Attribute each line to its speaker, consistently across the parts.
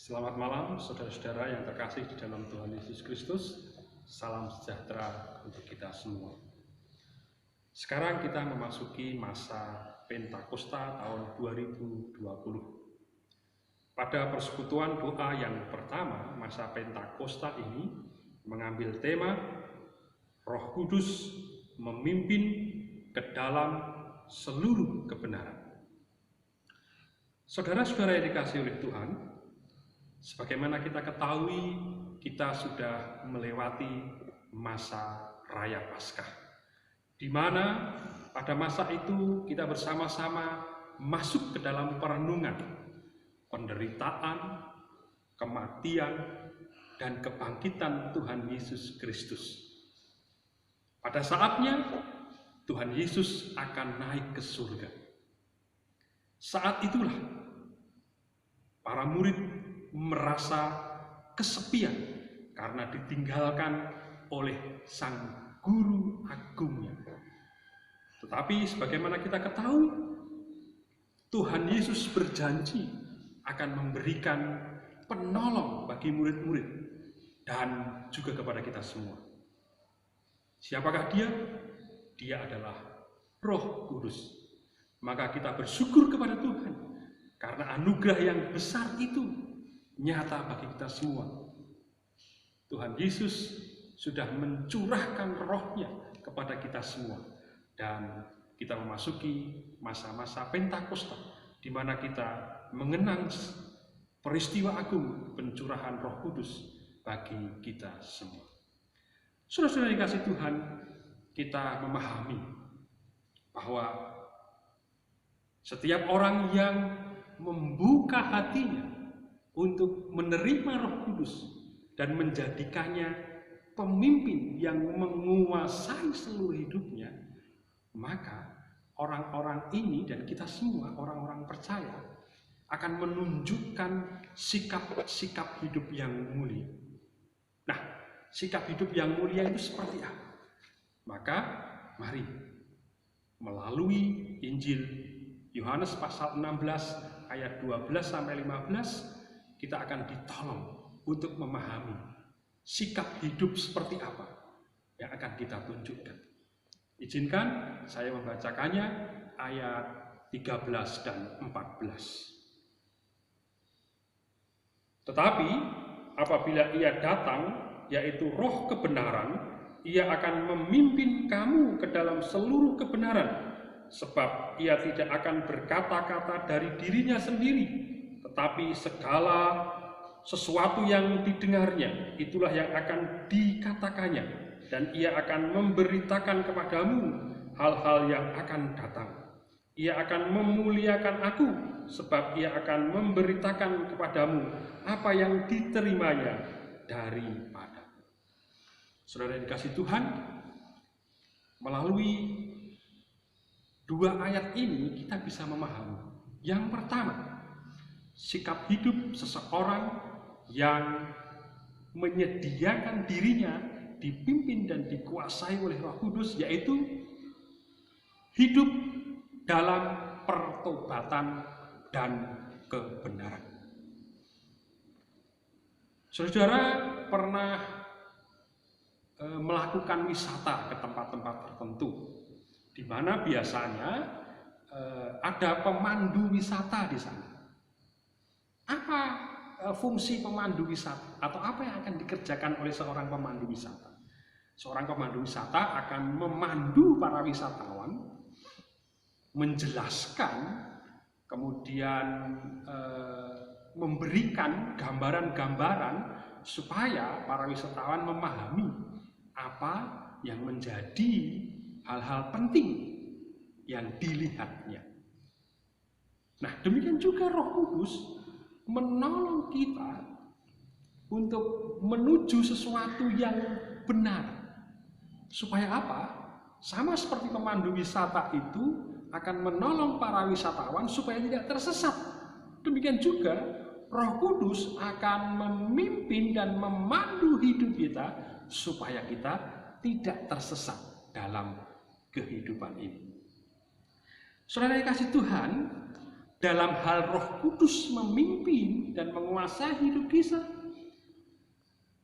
Speaker 1: Selamat malam saudara-saudara yang terkasih di dalam Tuhan Yesus Kristus. Salam sejahtera untuk kita semua. Sekarang kita memasuki masa Pentakosta tahun 2020. Pada persekutuan doa yang pertama, masa Pentakosta ini mengambil tema Roh Kudus memimpin ke dalam seluruh kebenaran. Saudara-saudara yang dikasihi oleh Tuhan, sebagaimana kita ketahui, kita sudah melewati masa Raya Paskah, di mana pada masa itu kita bersama-sama masuk ke dalam perenungan penderitaan, kematian, dan kebangkitan Tuhan Yesus Kristus. Pada saatnya Tuhan Yesus akan naik ke surga. Saat itulah para murid merasa kesepian karena ditinggalkan oleh sang guru agungnya. Tetapi sebagaimana kita ketahui, Tuhan Yesus berjanji akan memberikan penolong bagi murid-murid dan juga kepada kita semua. Siapakah dia? Dia adalah Roh Kudus. Maka kita bersyukur kepada Tuhan karena anugerah yang besar itu nyata bagi kita semua. Tuhan Yesus sudah mencurahkan rohnya kepada kita semua, dan kita memasuki masa-masa Pentakosta di mana kita mengenang peristiwa agung pencurahan Roh Kudus bagi kita semua. Saudara-saudara dikasih Tuhan, kita memahami bahwa setiap orang yang membuka hatinya untuk menerima Roh Kudus dan menjadikannya pemimpin yang menguasai seluruh hidupnya, maka orang-orang ini dan kita semua, orang-orang percaya, akan menunjukkan sikap-sikap hidup yang mulia. Nah, sikap hidup yang mulia itu seperti apa? Maka mari melalui Injil Yohanes pasal 16 ayat 12-15 kita akan ditolong untuk memahami sikap hidup seperti apa yang akan kita tunjukkan. Izinkan saya membacakannya ayat 13 dan 14. Tetapi apabila ia datang, yaitu Roh kebenaran, ia akan memimpin kamu ke dalam seluruh kebenaran, sebab ia tidak akan berkata-kata dari dirinya sendiri, tetapi segala sesuatu yang didengarnya, itulah yang akan dikatakannya, dan ia akan memberitakan kepadamu hal-hal yang akan datang. Ia akan memuliakan aku, sebab ia akan memberitakan kepadamu apa yang diterimanya daripada. Saudara yang dikasihi Tuhan, melalui dua ayat ini kita bisa memahami. Yang pertama, sikap hidup seseorang yang menyediakan dirinya dipimpin dan dikuasai oleh Roh Kudus, yaitu hidup dalam pertobatan dan kebenaran. Saudara pernah melakukan wisata ke tempat-tempat tertentu, di mana biasanya ada pemandu wisata di sana. Apa fungsi pemandu wisata atau apa yang akan dikerjakan oleh seorang pemandu wisata? Seorang pemandu wisata akan memandu para wisatawan, menjelaskan, kemudian memberikan gambaran-gambaran supaya para wisatawan memahami apa yang menjadi hal-hal penting yang dilihatnya. Nah, demikian juga Roh Kudus menolong kita untuk menuju sesuatu yang benar. Supaya apa? Sama seperti pemandu wisata itu akan menolong para wisatawan supaya tidak tersesat. Demikian juga Roh Kudus akan memimpin dan memandu hidup kita supaya kita tidak tersesat dalam kehidupan ini. Saudara yang kasih Tuhan, dalam hal Roh Kudus memimpin dan menguasai hidup kita,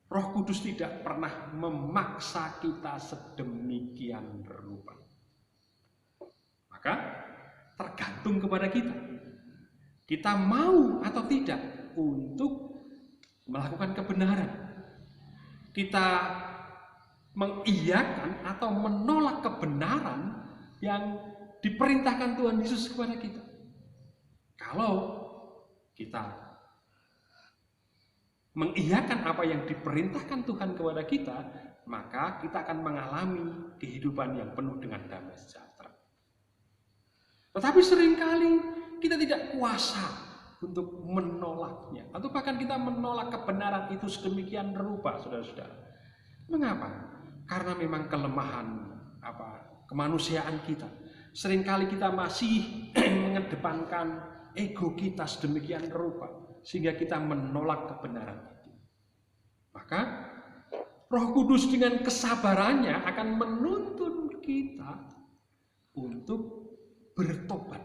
Speaker 1: Roh Kudus tidak pernah memaksa kita sedemikian rupa. Maka tergantung kepada kita. Kita mau atau tidak untuk melakukan kebenaran. Kita mengiyakan atau menolak kebenaran yang diperintahkan Tuhan Yesus kepada kita. Kalau kita mengiyakan apa yang diperintahkan Tuhan kepada kita, maka kita akan mengalami kehidupan yang penuh dengan damai sejahtera. Tetapi seringkali kita tidak kuasa untuk menolaknya, atau bahkan kita menolak kebenaran itu sedemikian rupa, saudara-saudara. Mengapa? Karena memang kelemahan kemanusiaan kita. Seringkali kita masih mengedepankan ego kita sedemikian rupa, sehingga kita menolak kebenaran itu. Maka Roh Kudus dengan kesabarannya akan menuntun kita untuk bertobat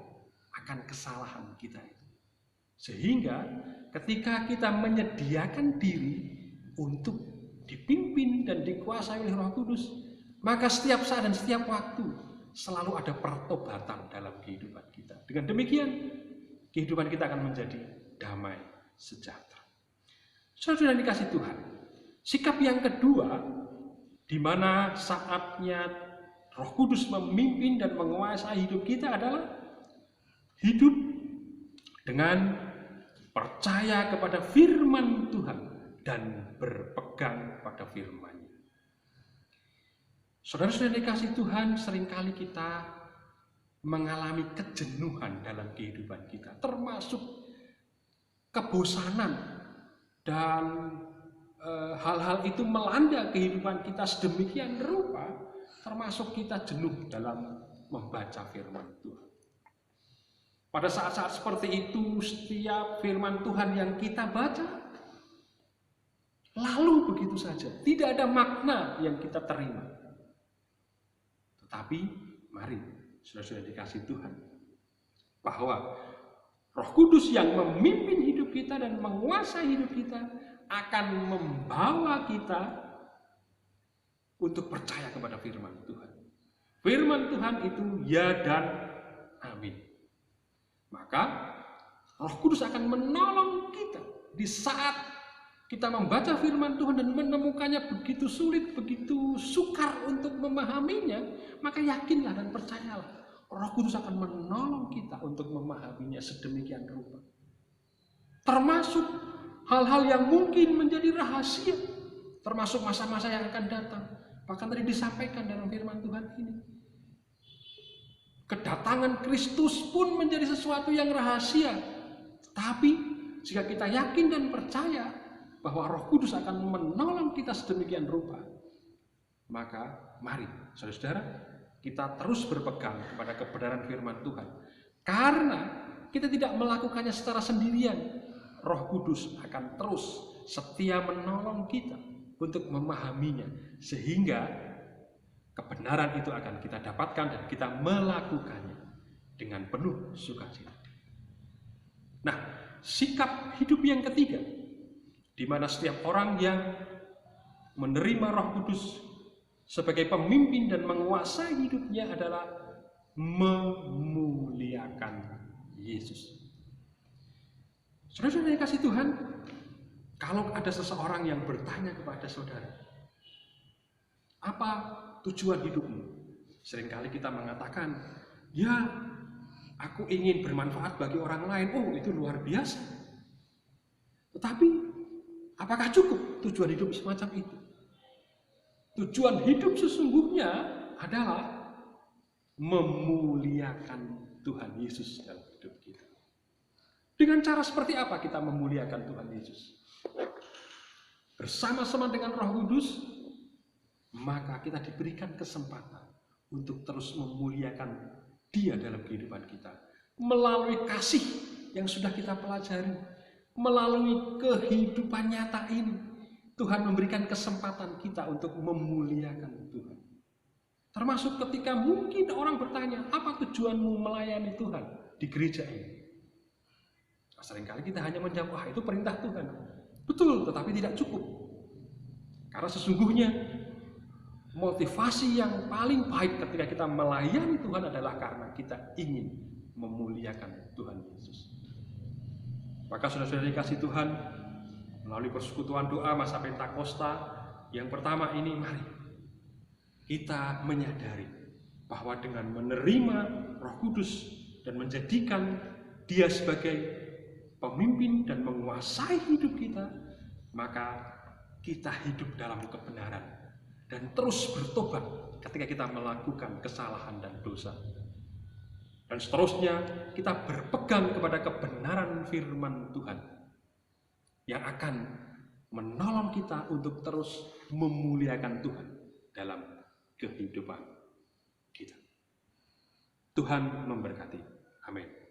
Speaker 1: akan kesalahan kita itu. Sehingga ketika kita menyediakan diri untuk dipimpin dan dikuasai oleh Roh Kudus, maka setiap saat dan setiap waktu selalu ada pertobatan dalam kehidupan kita. Dengan demikian, kehidupan kita akan menjadi damai sejahtera. Saudara dikasih Tuhan, sikap yang kedua, di mana saatnya Roh Kudus memimpin dan menguasai hidup kita adalah hidup dengan percaya kepada firman Tuhan dan berpegang pada firman-Nya. Saudara-saudara dikasih Tuhan, seringkali kita mengalami kejenuhan dalam kehidupan kita, termasuk kebosanan, dan hal-hal itu melanda kehidupan kita sedemikian rupa, termasuk kita jenuh dalam membaca firman Tuhan. Pada saat-saat seperti itu, setiap firman Tuhan yang kita baca lalu begitu saja, tidak ada makna yang kita terima. Tetapi mari saudara-saudara dikasih Tuhan, bahwa Roh Kudus yang memimpin hidup kita dan menguasai hidup kita akan membawa kita untuk percaya kepada firman Tuhan. Firman Tuhan itu ya dan amin. Maka Roh Kudus akan menolong kita di saat kita membaca firman Tuhan dan menemukannya begitu sulit, begitu sukar untuk memahaminya, maka yakinlah dan percayalah, Roh Kudus akan menolong kita untuk memahaminya sedemikian rupa. Termasuk hal-hal yang mungkin menjadi rahasia, termasuk masa-masa yang akan datang. Bahkan tadi disampaikan dalam firman Tuhan ini, kedatangan Kristus pun menjadi sesuatu yang rahasia. Tapi jika kita yakin dan percaya bahwa Roh Kudus akan menolong kita sedemikian rupa, maka mari saudara-saudara kita terus berpegang kepada kebenaran firman Tuhan. Karena kita tidak melakukannya secara sendirian, Roh Kudus akan terus setia menolong kita untuk memahaminya, sehingga kebenaran itu akan kita dapatkan dan kita melakukannya dengan penuh sukacita. Nah, sikap hidup yang ketiga, di mana setiap orang yang menerima Roh Kudus sebagai pemimpin dan menguasai hidupnya adalah memuliakan Yesus. Saudara-saudara yang kasih Tuhan, kalau ada seseorang yang bertanya kepada saudara, apa tujuan hidupmu? Seringkali kita mengatakan, ya aku ingin bermanfaat bagi orang lain. Oh, itu luar biasa. Tetapi apakah cukup tujuan hidup semacam itu? Tujuan hidup sesungguhnya adalah memuliakan Tuhan Yesus dalam hidup kita. Dengan cara seperti apa kita memuliakan Tuhan Yesus? Bersama-sama dengan Roh Kudus, maka kita diberikan kesempatan untuk terus memuliakan Dia dalam kehidupan kita. Melalui kasih yang sudah kita pelajari, melalui kehidupan nyata ini, Tuhan memberikan kesempatan kita untuk memuliakan Tuhan. Termasuk ketika mungkin orang bertanya, apa tujuanmu melayani Tuhan di gereja ini? Seringkali kita hanya menjawab, wah itu perintah Tuhan. Betul, tetapi tidak cukup. Karena sesungguhnya motivasi yang paling baik ketika kita melayani Tuhan adalah karena kita ingin memuliakan Tuhan Yesus. Maka saudara-saudara dikasih Tuhan, melalui persekutuan doa masa Pentakosta, yang pertama ini mari kita menyadari bahwa dengan menerima Roh Kudus dan menjadikan Dia sebagai pemimpin dan menguasai hidup kita, maka kita hidup dalam kebenaran dan terus bertobat ketika kita melakukan kesalahan dan dosa. Dan seterusnya kita berpegang kepada kebenaran firman Tuhan yang akan menolong kita untuk terus memuliakan Tuhan dalam kehidupan kita. Tuhan memberkati. Amin.